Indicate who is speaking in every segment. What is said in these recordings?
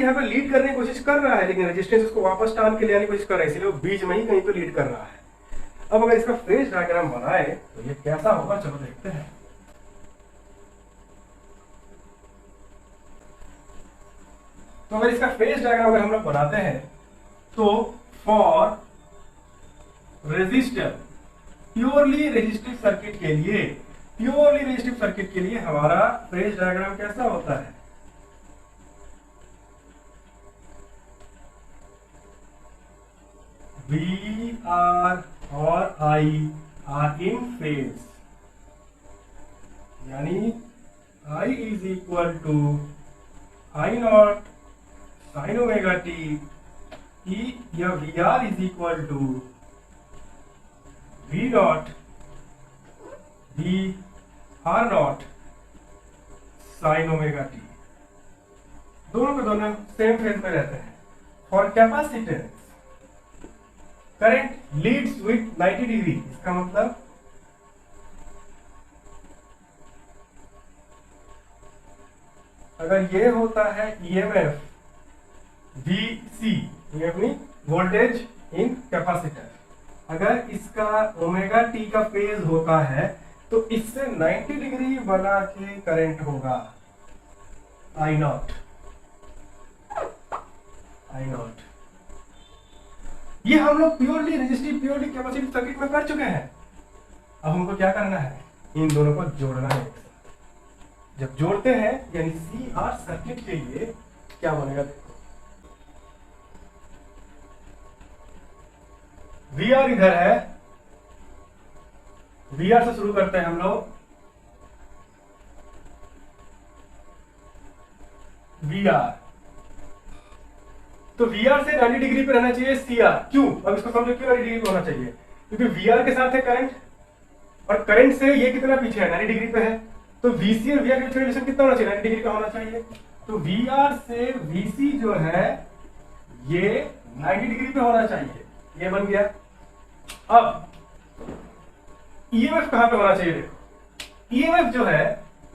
Speaker 1: यहाँ पे लीड करने की कोशिश कर रहा है, लेकिन रेजिस्टेंस उसको वापस टान के ले आने की कोशिश कर रहा है, इसलिए वो बीच में ही कहीं पे लीड कर रहा है। अब अगर इसका फेज डायग्राम बनाए तो ये कैसा होगा, चलो देखते हैं। तो अगर इसका फेज डायग्राम अगर हम लोग बनाते हैं तो for resistor purely resistive circuit के लिए हमारा फेज डायग्राम कैसा होता है? V R और I आर इन फेज, यानी I is equal to I naught sine omega t e, या VR is equal to V naught V R naught sine omega t. दोनों के दोनों सेम फेज में रहते हैं। For capacitance current leads with 90 degree, इसका मतलब अगर ये होता है ईएमएफ VC, ये अपनी वोल्टेज इन कैपेसिटर, अगर इसका ओमेगा टी का फेज होता है तो इससे 90 डिग्री बना के करंट होगा I नॉट। ये हम लोग purely resistive purely capacitive circuit में कर चुके हैं। अब हमको क्या करना है, इन दोनों को जोड़ना है। जब जोड़ते हैं यानी CR सर्किट के लिए क्या बनेगा, देखो VR इधर है, VR से शुरू करते हैं हम लोग, VR तो VR से 90 डिग्री पे रहना चाहिए CR। क्यों? अब इसको समझो क्यों 90 डिग्री पे होना चाहिए, क्योंकि VR के साथ है करंट और करंट से ये कितना पीछे है, 90 डिग्री पे है, तो VC और VR के बीच रिलेशन कितना होना चाहिए, 90 डिग्री का होना चाहिए। तो VR से VC जो है ये 90 डिग्री पे होना चाहिए, ये बन गया। अब EMF कहां पे होना चाहिए, देखो EMF जो है,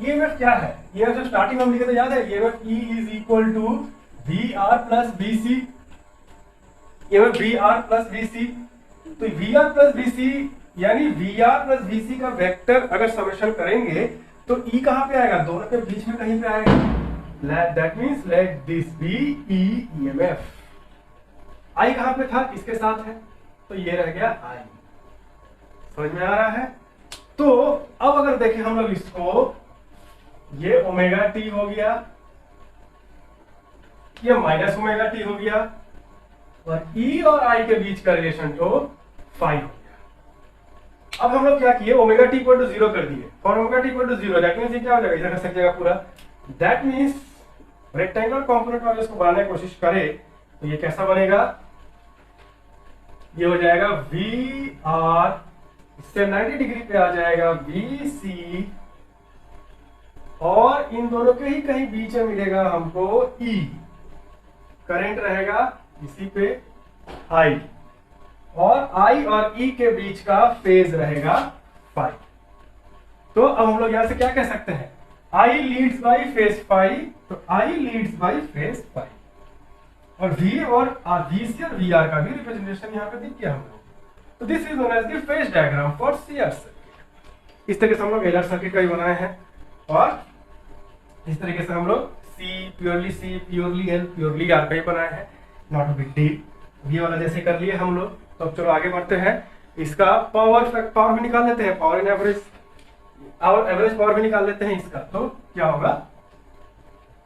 Speaker 1: EMF क्या है, EMF जो स्टार्टिंग में हम लिखे थे याद है, EMF E is equal to VR plus VC, EMF VR plus VC। तो VR प्लस VC यानी VR प्लस VC का वेक्टर अगर समेशन करेंगे तो E कहां पे आएगा, दोनों के बीच में कहीं पे आएगा। That means let this be E EMF। I कहां पे था, इसके साथ है, तो ये रह गया I। समझ में आ रहा है? तो अब अगर देखें हम लोग इसको, ये ओमेगा टी हो गया, ये माइनस ओमेगा टी हो गया, और E और I के बीच का रिलेशन तो 5 हो गया। अब हम लोग क्या किए, ओमेगा टी इक्वल टू 0 कर दिए। For omega t equal to 0 that means ये क्या हो जाएगा, इधर का जाएगा पूरा। दैट मींस रेक्टेंगुलर कंपोनेंट वाले इसको बनाने की कोशिश करें तो ये कैसा बनेगा, ये हो जाएगा VR, इससे 90 डिग्री पे आ जाएगा VC, और इन दोनों के ही कहीं बीच में मिलेगा हमको E, करंट रहेगा इसी पे I, और I और E के बीच का फेज रहेगा 5। तो अब हम लोग यहां से क्या कह सकते हैं, I लीड्स बाय फेज 5, तो I लीड्स बाय फेज 5, और V और VC और VR का भी रिप्रेजेंटेशन यहाँ पे दिख गया हम लोग। तो this is known as the phase diagram for CR circuit. इस तरीके से हम लोग LR सर्किट का भी बनाए हैं, और इस तरीके से हम लोग C purely L purely R का ही बनाए हैं, नॉट अ बिग डील। ये वाला जैसे कर लिए हम लोग। तो अब चलो आगे बढ़ते हैं, इसका पावर भी निकाल लेते हैं, पावर इन एवरेज और एवरेज पावर भी निकाल लेते हैं इसका। तो क्या होगा,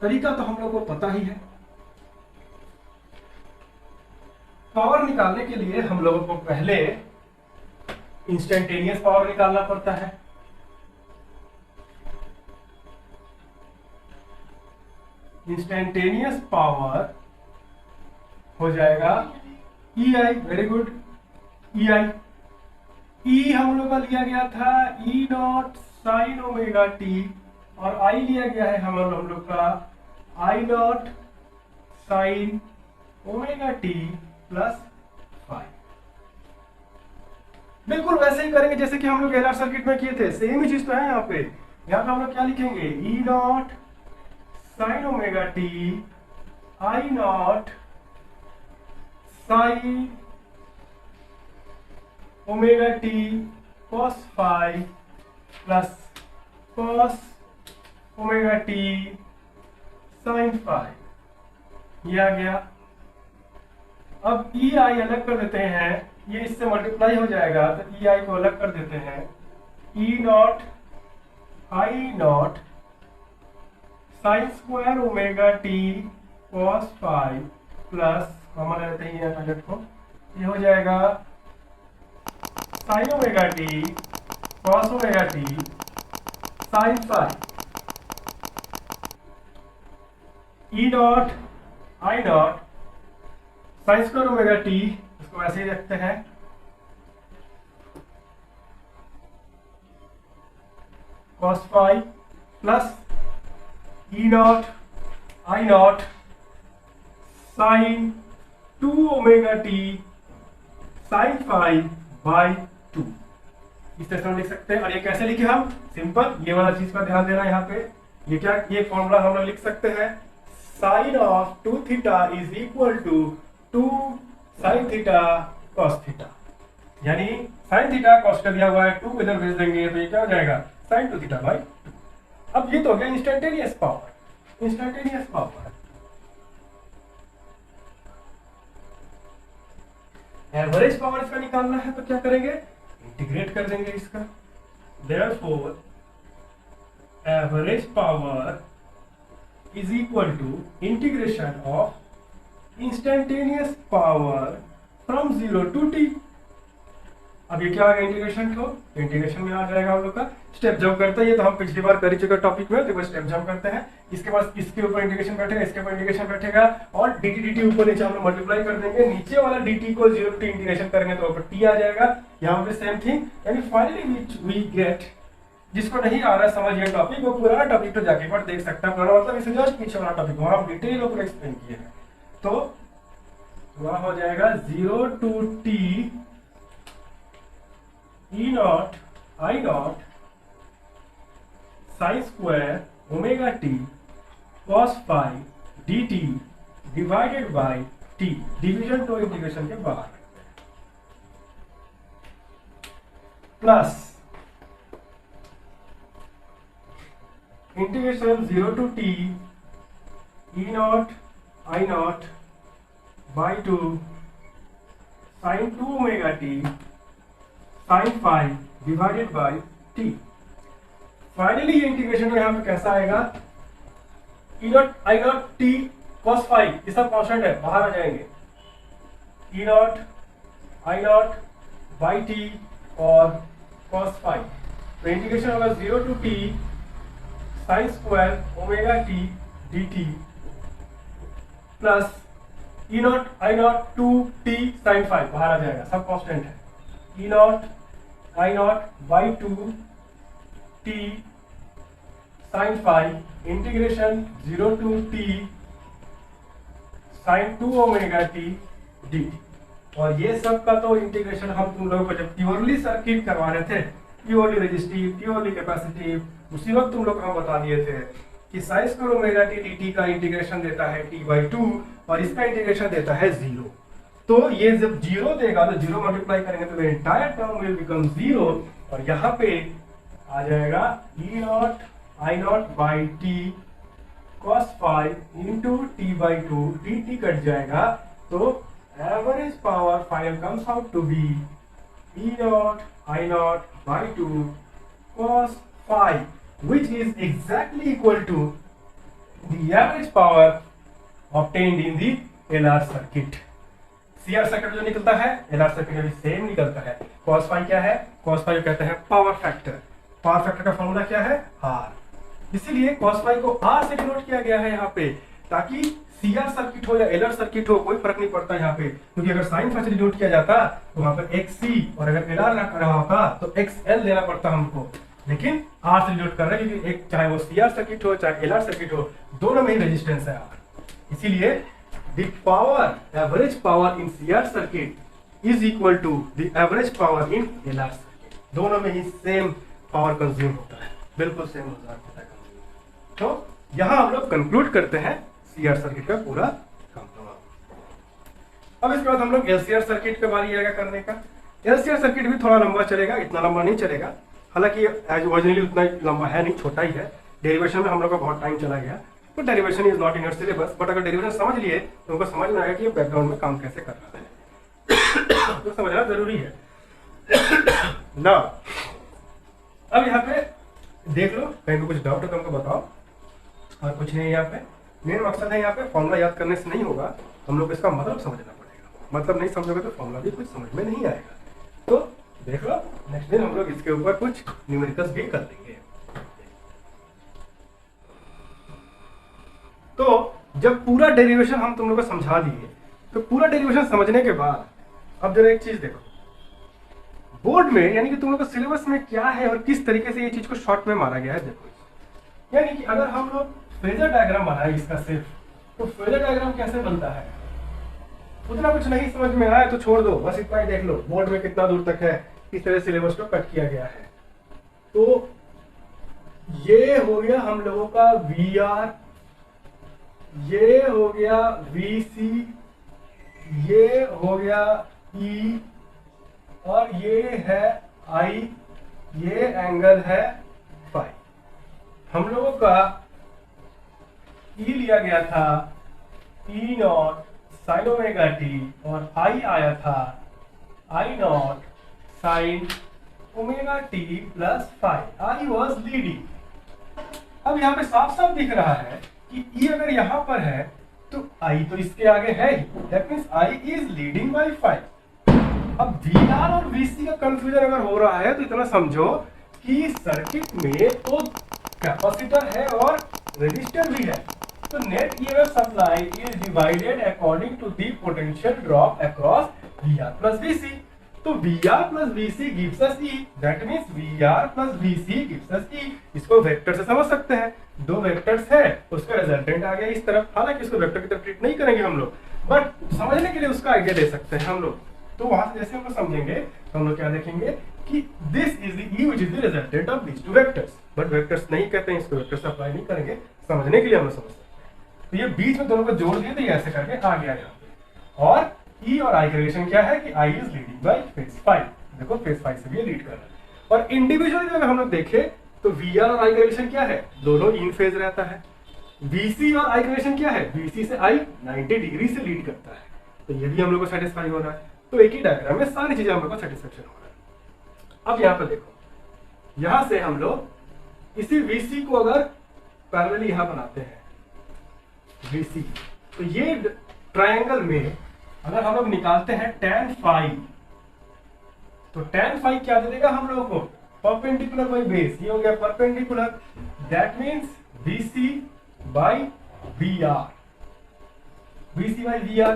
Speaker 1: तरीका तो हम लोग को पता ही है। पावर निकालने के लिए हम लोगों को पहले इंस्टेंटेनियस पावर निकालना पड़ता है। इंस्टेंटेनियस पावर हो जाएगा EI, very good, EI। E हम लोग का लिया गया था E naught sine omega T, और I लिया गया है हम लोग का I naught sine omega T plus 5। बिल्कुल वैसे ही करेंगे जैसे कि हम लोग LR सर्किट में किए थे, सेम ही चीज तो है यहाँ पे। यहाँ पे हम लोग क्या लिखेंगे, E naught sine omega t I not sine omega t cos phi plus cos omega t sine phi, ये आ गया। अब ई आई अलग कर देते हैं, ये इससे मल्टीप्लाई हो जाएगा तो ई आई को अलग कर देते हैं। E nought I not sine square omega t cos phi plus, common लेते हैं ये पहले को, ये हो जाएगा sine omega t cos omega t sine phi. E nought I not sine square omega t, इसको ऐसे ही रखते हैं, cos phi plus E nought I not sine 2 omega t sine phi by 2, इस तरह से हम लिख सकते हैं। और ये कैसे लिखे हम? सिंपल, ये वाला चीज का ध्यान देना यहाँ पे। ये क्या, ये फॉर्मूला हम लोग लिख सकते हैं, sine of 2 theta is equal to 2 sine theta cos theta, यानी साइन थीटा कॉस का दिया हुआ है, 2 इधर भेज देंगे तो ये क्या हो जाएगा, साइन 2 थीटा बाई 2। अब ये तो हो गया instantaneous power. Instantaneous power, average power इसका निकालना है तो क्या करेंगे, इंटीग्रेट कर देंगे इसका। Therefore average power is equal to integration of instantaneous power from 0 to t। अब ये क्या आ गया, इंटीग्रेशन को, तो इंटीग्रेशन में आ जाएगा हम लोग का स्टेप जंप करते हैं। ये तो हम पिछली बार कर ही चुके टॉपिक में, तो स्टेप जंप करते हैं। इसके बाद इसके ऊपर इंटीग्रेशन बैठेगा, इसके ऊपर इंटीग्रेशन बैठेगा और dt dt ऊपर नीचे हम लोग मल्टीप्लाई कर देंगे। नीचे वाला dt को 0 टू इंटीग्रेशन करेंगे तो ऊपर t आ जाएगा, यहाँ पे सेम थिंग। यानी फाइनली वी गेट, जिसको नहीं आ रहा है समझ ये टॉपिक, वो पुराना टॉपिक तो जाके पर देख सकता है। पुराना मतलब इसे जस्ट पीछे वाला टॉपिक वहां हम डिटेल ऊपर एक्सप्लेन किए हैं। तो वहां हो जाएगा 0 to t E nought I not sine square omega t cos phi d t divided by t, division to integration के बाहर, plus integration 0 to t E nought I nought by 2 sine 2 omega t sine phi divided by t। Finally ये integration में यहाँ पे कैसा आएगा, E nought I nought t cos phi, ये सब कॉन्स्टेंट है, बाहर आ जाएंगे। E nought I nought by t और कॉस फाई, तो इंटीग्रेशन होगा 0 to t sine square omega t d t plus E nought I nought 2t sine phi, बाहर आ जाएगा, सब कॉन्स्टेंट है। E nought I nought by 2t sine phi integration 0 to t sine 2 omega t d. और ये सब का तो इंटीग्रेशन हम तुम लोगों को जब प्योरली सर्किट करवा रहे थे, प्योरली रेजिस्टिव प्योरली कैपेसिटिव, उसी वक्त तुम लोग को हम बता दिए थे कि sign square omega t d T का इंटीग्रेशन देता है t/2 और इसका इंटीग्रेशन देता है 0। तो ये जब 0 देगा तो 0 मल्टीप्लाई करेंगे तो एंटायर टर्म विल बिकम 0 और यहाँ पे आ जाएगा E nought I nought by t cos phi into t/2, dt cut जाएगा तो average power final comes out to be E nought I nought by 2 cos phi, which is exactly equal to the average power obtained in the LR circuit। CR circuit जो निकलता है LR circuit में same निकलता है। cos phi क्या है, cos phi कहते हैं पावर फैक्टर। पावर फैक्टर का फॉर्मूला क्या है, R। इसीलिए cos phi को R से डिनोट किया गया है यहाँ पे, ताकि CR सर्किट हो या LR सर्किट हो कोई फर्क नहीं पड़ता यहाँ पे, क्योंकि अगर साइन फाई से डिनोट किया जाता तो वहां पर XC और अगर LR रहा होता तो XL देना पड़ता हमको, लेकिन R से डिनोट कर रहे हैं क्योंकि एक चाहे वो CR सर्किट हो चाहे LR सर्किट हो, दोनों में ही रेजिस्टेंस है R। इसीलिए the power average power in CR circuit is equal to the average power in LR circuit। दोनों में ही सेम पावर कंज्यूम होता है, बिल्कुल सेम होता है। तो यहाँ हम लोग कंक्लूड करते हैं CR सर्किट का पूरा अब इसके बाद हम लोग एलसीआर सर्किट पे बारी आएगा करने का। एलसीआर सर्किट भी थोड़ा लंबा चलेगा, इतना लंबा नहीं चलेगा, हालांकि एज ओरिजिनली उतना लंबा है नहीं, छोटा ही है। डेरिवेशन में हम लोग का बहुत टाइम चला गया, तो derivation is not in your syllabus, but अगर डेरिवेशन समझ लिए तो उनको समझ में आएगा कि ये बैकग्राउंड में काम कैसे कर रहा है तो समझना जरूरी है ना। अब यहाँ पे देख लो, कहीं को कुछ डाउट है तो हमको बताओ, और कुछ नहीं। यहाँ पे मेन मकसद है, यहाँ पे फॉर्मूला याद करने से नहीं होगा, हम लोग इसका मतलब समझना पड़ेगा। मतलब नहीं समझोगे तो फॉर्मूला भी कुछ समझ में नहीं आएगा। तो देख लो, नेक्स्ट दिन हम लोग इसके ऊपर कुछ न्यूमेरिकल्स भी कर देंगे। तो जब पूरा डेरिवेशन हम तुम लोग को समझा दिए, तो पूरा डेरिवेशन समझने के बाद अब जरा एक चीज देखो, बोर्ड में यानी कि तुम लोग को सिलेबस में क्या है और किस तरीके से ये चीज को शॉर्ट में मारा गया है। देखो, यानी कि अगर हम लोग फेजर डायग्राम बनाए इसका सिर्फ, तो फेजर डायग्राम कैसे बनता है उतना कुछ नहीं समझ में आया तो छोड़ दो, बस इतना ही देख लो बोर्ड में कितना दूर तक है, किस तरह सिलेबस को कट किया गया है। तो ये हो गया हम लोगों का VR, ये हो गया VC, ये हो गया E, और ये है I, ये एंगल है फाई। हम लोगों का E लिया गया था E0 sin ओमेगा t, और I आया था I0 sin omega t plus phi. I was leading। अब यहाँ पे साफ साफ दिख रहा है कि E अगर यहाँ पर है तो I तो इसके आगे है ही, that means I is leading by 5। अब VR और VC का कंफ्यूजन अगर हो रहा है तो इतना समझो कि सर्किट में तो कैपेसिटर है और रेजिस्टर भी है, तो net EMF supply is divided according to the potential drop across VR plus VC। तो VR plus VC gives us E, that means VR plus VC gives us E। इसको vector से समझ सकते हैं, दो वेक्टर्स है, उसका रिजल्टेंट आ गया इस तरफ। हालांकि इसको वेक्टर की तरफ ट्रीट नहीं करेंगे हम लोग, बट समझने के लिए उसका आइडिया दे सकते हैं हम लोग। तो वहां से जैसे हम लोग समझेंगे तो हम लोग क्या देखेंगे कि this is the E which is the resultant of these two vectors, but vectors नहीं कहते हैं, इसको वेक्टर से अप्लाई नहीं करेंगे, समझने के लिए हम लोग समझ सकते हैं। तो ये बीच में दोनों को जोड़ दिए थे, ऐसे करके आ गया यहाँ पे। और E और I का रिलेशन क्या है कि I is leading by phase 5। देखो फेज 5 से भी लीड कर रहा है। और इंडिविजुअली अगर हम लोग देखें तो VR और I का रिलेशन क्या है, दोनों इन फेज रहता है। VC और I का रिलेशन क्या है, VC से I 90 डिग्री से लीड करता है, तो ये भी हम लोग को सेटिस्फाई हो रहा है। तो एक ही डायग्राम में सारी चीजें हम लोग को सेटिस्फेक्शन हो रहा है। अब यहाँ पर देखो, यहां से हम लोग इसी VC को अगर पैरेलली यहां बनाते हैं VC, तो ये ट्रायंगल में अगर हम लोग निकालते हैं tan phi, तो tan phi क्या दे देगा हम लोगों को, परपेंडिकुलर बाई बेस, ये हो गया perpendicular, that means VC by VR, VC by VR।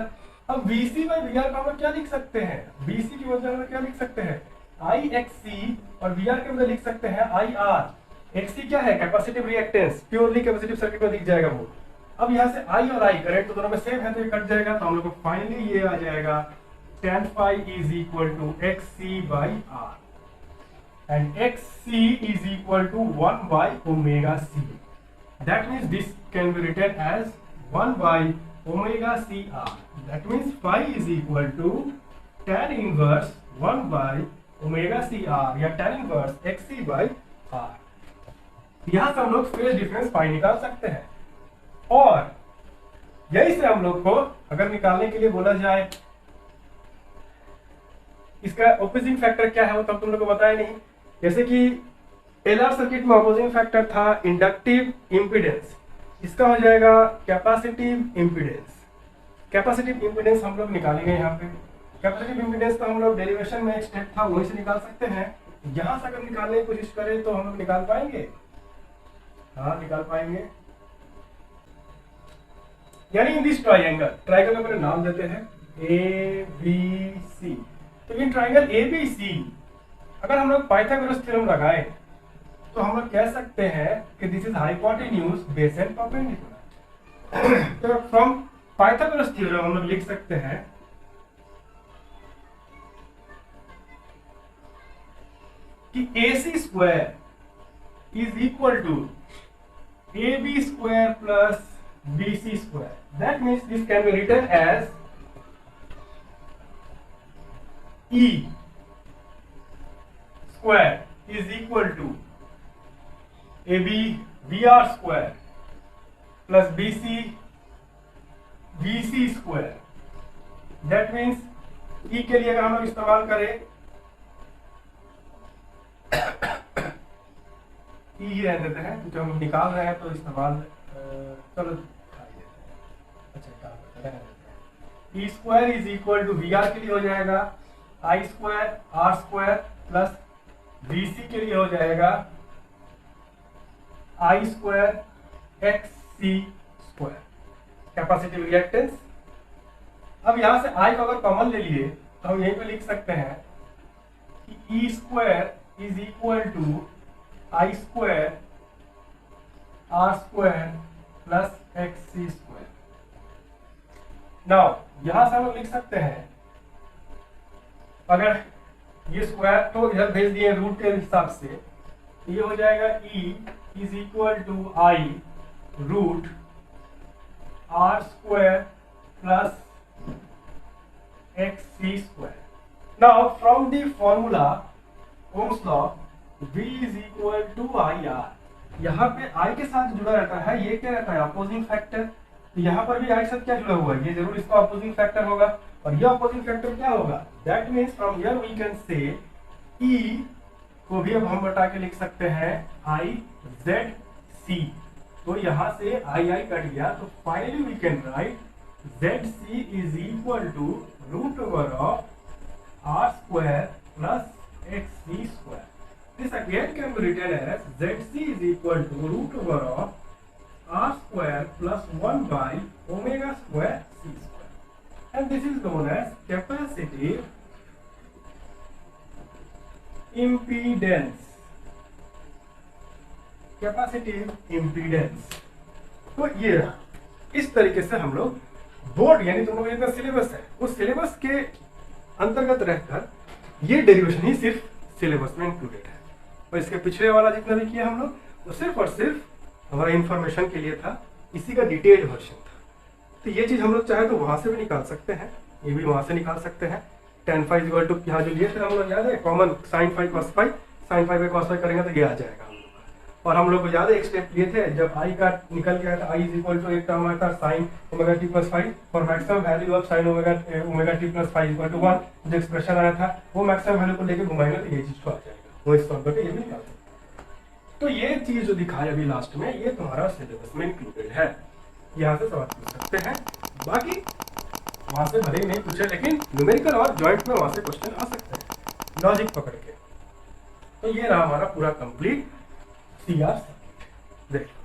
Speaker 1: अब VC बाई VR का हम लोग क्या लिख सकते हैं, VC की बजाय हम क्या लिख सकते हैं IXC, और VR के बजाय लिख सकते हैं IR। XC क्या है, capacitive reactance, purely capacitive circuit में दिख जाएगा वो। अब यहाँ से I और I करंट तो दोनों में सेम है, तो ये कट जाएगा, तो हम लोग को फाइनली ये आ जाएगा tan phi is equal to XC by R, and XC is equal to 1 by omega C. That means this can be written as 1 by omega C R. That means phi is equal to tan inverse 1 by omega C R, या tan inverse XC by R। यहाँ से हम लोग phase difference phi निकाल सकते हैं, और यही से हम लोग को अगर निकालने के लिए बोला जाए इसका ऑपोजिंग फैक्टर क्या है वो तब तुम लोग को बताया नहीं। जैसे कि एलआर सर्किट में ऑपोजिंग फैक्टर था इंडक्टिव इंपीडेंस, इसका हो जाएगा कैपेसिटिव इंपीडेंस। कैपेसिटिव इंपीडेंस हम लोग निकालेंगे यहाँ पे। कैपेसिटिव इंपीडेंस तो हम लोग डेरिवेशन में एक स्टेप था वहीं से निकाल सकते हैं, यहां से अगर निकालने की कोशिश करें तो हम लोग निकाल पाएंगे, हाँ निकाल पाएंगे। यानी इन दिस ट्रायंगल, ट्रायंगल में अपने नाम देते हैं ABC। तो इन ट्रायंगल ABC अगर हम लोग पाइथागोरस थ्योरम लगाएं तो हम लोग कह सकते हैं कि this is hypotenuse base and perpendicular. तो फ्रॉम पाइथागोरस थ्योरम हम लोग लिख सकते हैं कि AC square is equal to AB square plus BC square. That means this can be written as E square is equal to A B V R square plus B C V C square. That means E के लिए अगर हम लोग इस्तेमाल करें ई ही रहने देते हैं क्योंकि हम निकाल रहे हैं तो इस्तेमाल चलो अच्छा E square is equal to V R के लिए हो जाएगा I square R square plus B C के लिए हो जाएगा I square X C square capacitive reactance. अब यहां से आई को अगर कॉमन ले लिए तो हम यहीं पे लिख सकते हैं कि E square is equal to I square R square plus X C square. Now यहां से हम लोग लिख सकते हैं अगर ये स्क्वायर तो इधर भेज दिए रूट के हिसाब से ये हो जाएगा E is equal to I root R square plus X C square. Now from the formula Ohm's law V is equal to I R. यहाँ पे I के साथ जुड़ा रहता है, ये क्या रहता है अपोजिंग फैक्टर। तो यहाँ पर भी I के साथ क्या जुड़ा हुआ है, ये जरूर इसका अपोजिंग फैक्टर होगा और ये अपोजिंग फैक्टर क्या होगा, that means from here we can say E को भी अब हम बटा के लिख सकते हैं I Z C। तो यहाँ से I कट गया तो finally we can write ZC is equal to root over of R square plus XC square. This again can be written as ZC is equal to root over of R square plus 1 by omega square C square. And this is known as capacitive impedance. Capacitive impedance. तो ये रहा, इस तरीके से हम लोग board यानी तुम लोग जितना सिलेबस है उस सिलेबस के अंतर्गत रहकर ये डेरिवेशन ही सिर्फ सिलेबस में इंक्लूडेड है और इसके पिछले वाला जितना भी किया हम लोग वो सिर्फ और सिर्फ हमारा इंफॉर्मेशन के लिए था, इसी का डिटेल्ड वर्जन था। तो ये चीज हम लोग चाहे तो वहां से भी निकाल सकते हैं, ये भी वहां से निकाल सकते हैं। tan phi इक्वल टू यहाँ जो लिए थे हम लोग याद है common sin phi cos phi, sin phi पे cos phi करेंगे तो ये आ जाएगा हम लोग का। और हम लोग को याद है एक स्टेप लिए थे जब i का निकल गया था i इज इक्वल टू एक टर्म आया था sin omega t plus phi for maximum value of sin omega t plus phi equal to 1 जो एक्सप्रेशन आया था वो मैक्सिमम वैल्यू को लेके घुमाएंगे तो ये चीज तो आ जाएगा, वो इस सॉल्व करके ये भी निकाल सकते हैं। तो ये चीज जो दिखाया अभी लास्ट में ये तुम्हारा सिलेबस में इंक्लूडेड है, यहाँ से सवाल पूछ सकते हैं। बाकी वहां से भले ही नहीं पूछे लेकिन न्यूमेरिकल और जॉइंट में वहां से क्वेश्चन आ सकते हैं लॉजिक पकड़ के। तो ये रहा हमारा पूरा कंप्लीट CR सर्किट। देखो